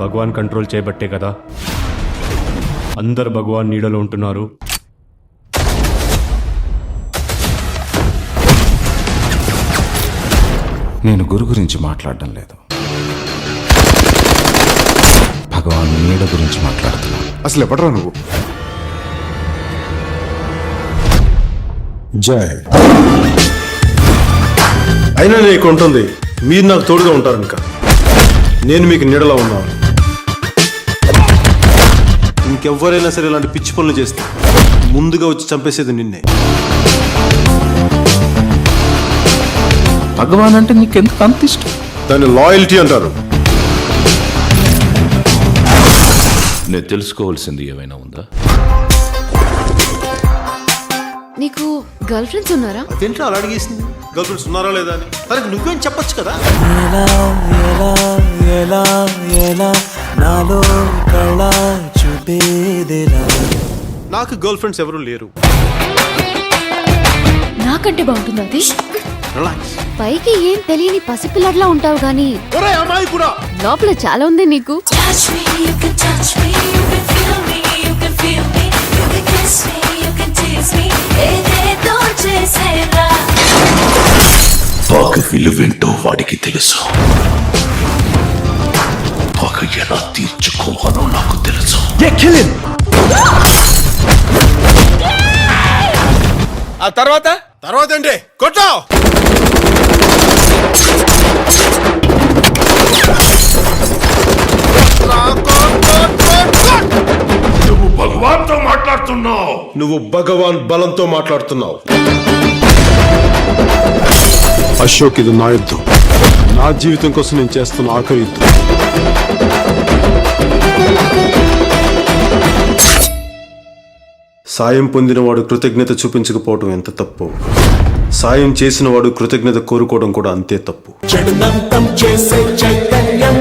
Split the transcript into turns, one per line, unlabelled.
భగవాన్ control చేయబట్టే కదా అందరు భగవాన్ నీడలో ఉంటున్నారు.
నేను గురు గురించి మాట్లాడడం లేదు, భగవాన్ నీడ గురించి మాట్లాడుతున్నాను.
అసలు ఎప్పట్రా నువ్వు?
జై.
అయినా నీకు ఉంటుంది, మీరు నాకు తోడుగా ఉంటారు. ఇంకా నేను మీకు నీడలా ఉన్నాను. ఇంకెవ్వరైనా సరే ఇలాంటి పిచ్చి పనులు చేస్తే ముందుగా వచ్చి చంపేసేది నిన్నే.
భగవాన్ అంటే నీకెందుకు అంత ఇష్టం?
దాన్ని లాయల్టీ అంటారు.
నేను తెలుసుకోవాల్సింది ఏమైనా ఉందా?
నీకు గర్ల్ ఫ్రెండ్స్ ఉన్నారా?
అదేంటో అలా అడిగేసింది. గర్ల్ ఫ్రెండ్స్ ఉన్నారా లేదా అని. తనకి నువ్వేం చెప్పొచ్చు కదా. నాకు గర్ల్ ఫ్రెండ్స్ ఎవరు లేరు.
నాకంటే బాగుంటుంది అది.
రిలాక్స్.
పైకి ఏం తెలియని పసిపిల్లడ్లా ఉంటావు గానీ
ఒరే అమ్మాయి కూడా
లోపల చాలా ఉంది నీకు.
Touch me, you can touch me, you can feel me, you can feel me, you can kiss me, you can tease me, ఏదేదో చేసేరా.
పగ విలువేంటో వాడికి తెలుసు, పగ ఎలా తీర్చుకోవాలో నాకు తెలుసు.
ఆ తర్వాత ఏంటి? కొట్టావు.
నువ్వు భగవాన్తో మాట్లాడుతున్నావు.
నువ్వు భగవాన్ బలంతో మాట్లాడుతున్నావు. అశోక్, ఇది నా యుద్ధం. నా జీవితం కోసం నేను చేస్తున్న ఆఖరి యుద్ధం. సాయం పొందినవాడు కృతజ్ఞత చూపించకపోవడం ఎంత తప్పు, సాయం చేసిన వాడు కృతజ్ఞత కోరుకోవడం కూడా అంతే తప్పు.
చెడునంతం చేసే చైతన్యం